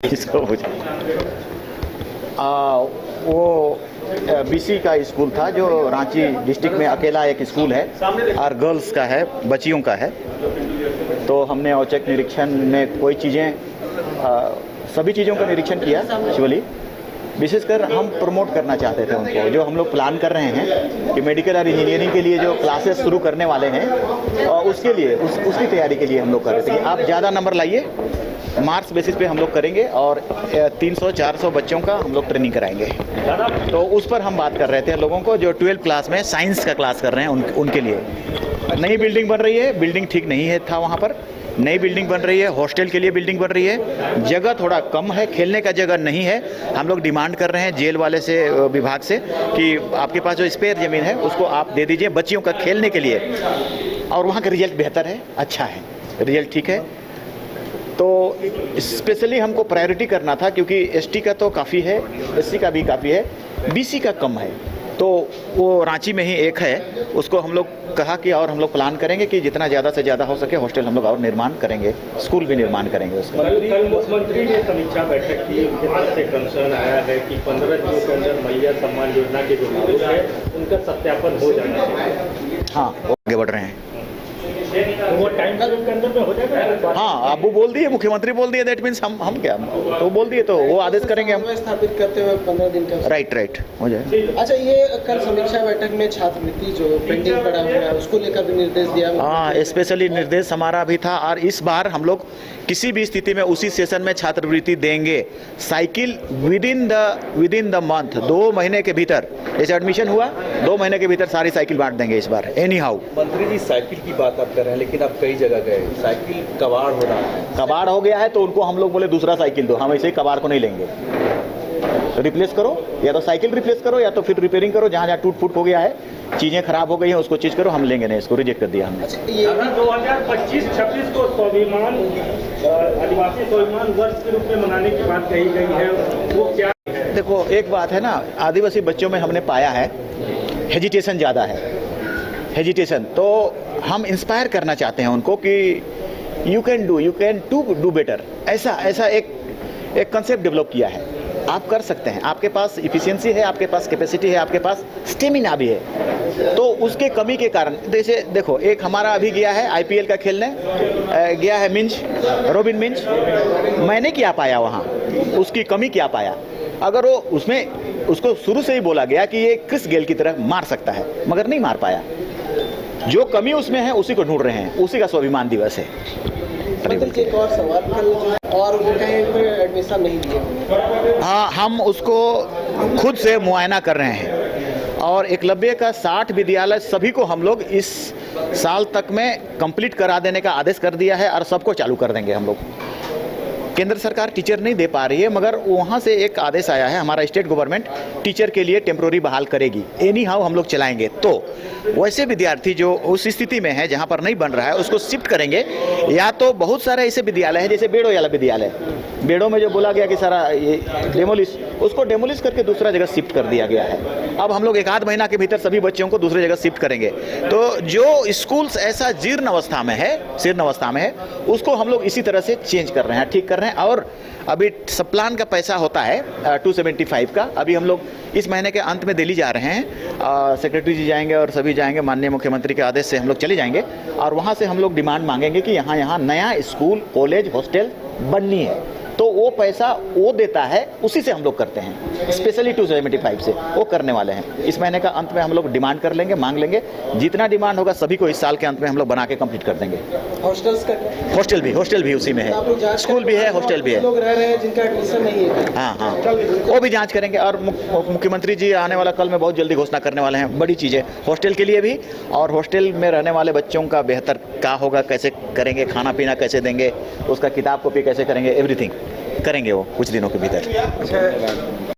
इसको वो बीसी का स्कूल था जो रांची डिस्ट्रिक्ट में अकेला एक स्कूल है और गर्ल्स का है, बच्चियों का है। तो हमने औचक निरीक्षण में कोई चीज़ें सभी चीज़ों का निरीक्षण किया। एक्चुअली विशेषकर हम प्रमोट करना चाहते थे उनको, जो हम लोग प्लान कर रहे हैं कि मेडिकल और इंजीनियरिंग के लिए जो क्लासेस शुरू करने वाले हैं और उसके लिए उसकी तैयारी के लिए हम लोग कर रहे थे कि आप ज़्यादा नंबर लाइए, मार्क्स बेसिस पे हम लोग करेंगे और 300-400 बच्चों का हम लोग ट्रेनिंग कराएंगे। तो उस पर हम बात कर रहे थे लोगों को जो 12th क्लास में साइंस का क्लास कर रहे हैं उनके लिए। नई बिल्डिंग बन रही है, बिल्डिंग ठीक नहीं है था वहाँ पर, नई बिल्डिंग बन रही है, हॉस्टल के लिए बिल्डिंग बन रही है, जगह थोड़ा कम है, खेलने का जगह नहीं है। हम लोग डिमांड कर रहे हैं जेल वाले से, विभाग से, कि आपके पास जो स्पेयर ज़मीन है उसको आप दे दीजिए बच्चियों का खेलने के लिए। और वहाँ का रिजल्ट बेहतर है, अच्छा है, रिजल्ट ठीक है। तो स्पेशली हमको प्रायोरिटी करना था क्योंकि एसटी का तो काफ़ी है, एससी का भी काफ़ी है, बीसी का कम है। तो वो रांची में ही एक है, उसको हम लोग कहा कि और हम लोग प्लान करेंगे कि जितना ज़्यादा से ज़्यादा हो सके हॉस्टल हम लोग और निर्माण करेंगे, स्कूल भी निर्माण करेंगे उसका। कल मुख्यमंत्री ने समीक्षा बैठक की, उनके से कंसर्न आया है कि 15 दिनों के अंदर मैया सम्मान योजना के जो लाभुक है उनका सत्यापन हो जाना चाहिए। हाँ, वो आगे बढ़ रहे हैं। तो वो टाइम के अंदर में हो जाएगा। हाँ, अब वो बोल दिए, मुख्यमंत्री बोल दिए, दैट मीन्स हम क्या, तो बोल दिए तो वो आदेश करेंगे हम स्थापित करते हुए 15 दिन का। राइट हो जाए। अच्छा, ये कल समीक्षा बैठक में छात्रवृत्ति जो पेंडिंग पड़ा हुआ है उसको लेकर भी निर्देश दिया। हाँ, स्पेशली निर्देश हमारा भी था और इस बार हम लोग किसी भी स्थिति में उसी सेशन में छात्रवृत्ति देंगे। Cycle with in the month, 2 महीने के भीतर, जैसे एडमिशन हुआ 2 महीने के भीतर सारी साइकिल बांट देंगे इस बार एनी हाउ। मंत्री जी, साइकिल की बात आप कर रहे हैं लेकिन अब कई जगह गए साइकिल कबाड़ हो रहा है। कबाड़ हो गया है तो उनको हम लोग बोले दूसरा साइकिल दो, हम ऐसे ही कबाड़ को नहीं लेंगे। रिप्लेस करो, या तो साइकिल रिप्लेस करो या तो फिर रिपेयरिंग करो, जहाँ जहाँ टूट फूट हो गया है, चीज़ें खराब हो गई हैं उसको चीज़ करो, हम लेंगे नहीं, इसको रिजेक्ट कर दिया हमने। अभी 2025-26 को स्वाभिमान आदिवासी स्वाभिमान वर्ष के रूप में मनाने की बात कही गई है, वो क्या है? देखो, एक बात है ना, आदिवासी बच्चों में हमने पाया है हेजिटेशन ज़्यादा है, हेजिटेशन। तो हम इंस्पायर करना चाहते हैं उनको कि यू कैन डू बेटर, ऐसा एक कंसेप्ट डेवलप किया है। आप कर सकते हैं, आपके पास इफिशिएंसी है, आपके पास कैपेसिटी है, आपके पास स्टेमिना भी है। तो उसके कमी के कारण जैसे देखो, एक हमारा अभी गया है आईपीएल का खेलने, गया है मिंज, रॉबिन मिंज। मैंने क्या पाया वहाँ, उसकी कमी क्या पाया? अगर वो उसमें उसको शुरू से ही बोला गया कि ये क्रिस गेल की तरह मार सकता है, मगर नहीं मार पाया। जो कमी उसमें है उसी को ढूंढ रहे हैं, उसी का स्वाभिमान दिवस है। एक और सवाल, और वो कहीं पे एडमिशन नहीं दिए। हाँ, हम उसको खुद से मुआयना कर रहे हैं और एकलव्य का 60 विद्यालय सभी को हम लोग इस साल तक में कंप्लीट करा देने का आदेश कर दिया है और सबको चालू कर देंगे हम लोग। केंद्र सरकार टीचर नहीं दे पा रही है, मगर वहाँ से एक आदेश आया है, हमारा स्टेट गवर्नमेंट टीचर के लिए टेम्प्रोरी बहाल करेगी, एनी हाउ हम लोग चलाएंगे। तो वैसे विद्यार्थी जो उस स्थिति में है जहाँ पर नहीं बन रहा है उसको शिफ्ट करेंगे, या तो बहुत सारे ऐसे विद्यालय हैं जैसे बेड़ो वाला विद्यालय, बेड़ो में जो बोला गया कि सारा ये डेमोलिश, उसको डेमोलिश करके दूसरा जगह शिफ्ट कर दिया गया है। अब हम लोग 1 आध महीना के भीतर सभी बच्चों को दूसरी जगह शिफ्ट करेंगे। तो जो स्कूल्स ऐसा जीर्ण अवस्था में है उसको हम लोग इसी तरह से चेंज कर रहे हैं, ठीक कर रहे हैं। और अभी सब प्लान का पैसा होता है 275 का, अभी हम लोग इस महीने के अंत में दिल्ली जा रहे हैं, सेक्रेटरी जी जाएंगे और सभी जाएंगे, माननीय मुख्यमंत्री के आदेश से हम लोग चले जाएंगे और वहाँ से हम लोग डिमांड मांगेंगे कि यहाँ नया स्कूल, कॉलेज, हॉस्टल बननी है। तो वो पैसा वो देता है, उसी से हम लोग करते हैं, स्पेशली 275 से वो करने वाले हैं। इस महीने का अंत में हम लोग डिमांड कर लेंगे, मांग लेंगे, जितना डिमांड होगा सभी को इस साल के अंत में हम लोग बना के कंप्लीट कर देंगे। हॉस्टल्स का हॉस्टल भी उसी में है, स्कूल भी है, हॉस्टल भी है। लोग रह रहे हैं जिनका एडमिशन नहीं है। हाँ, वो भी जांच करेंगे और मुख्यमंत्री जी आने वाला कल में बहुत जल्दी घोषणा करने वाले हैं बड़ी चीज़ें हॉस्टल के लिए भी, और हॉस्टल में रहने वाले बच्चों का बेहतर क्या होगा, कैसे करेंगे, खाना पीना कैसे देंगे, उसका किताब कॉपी कैसे करेंगे, एवरीथिंग करेंगे वो कुछ दिनों के भीतर।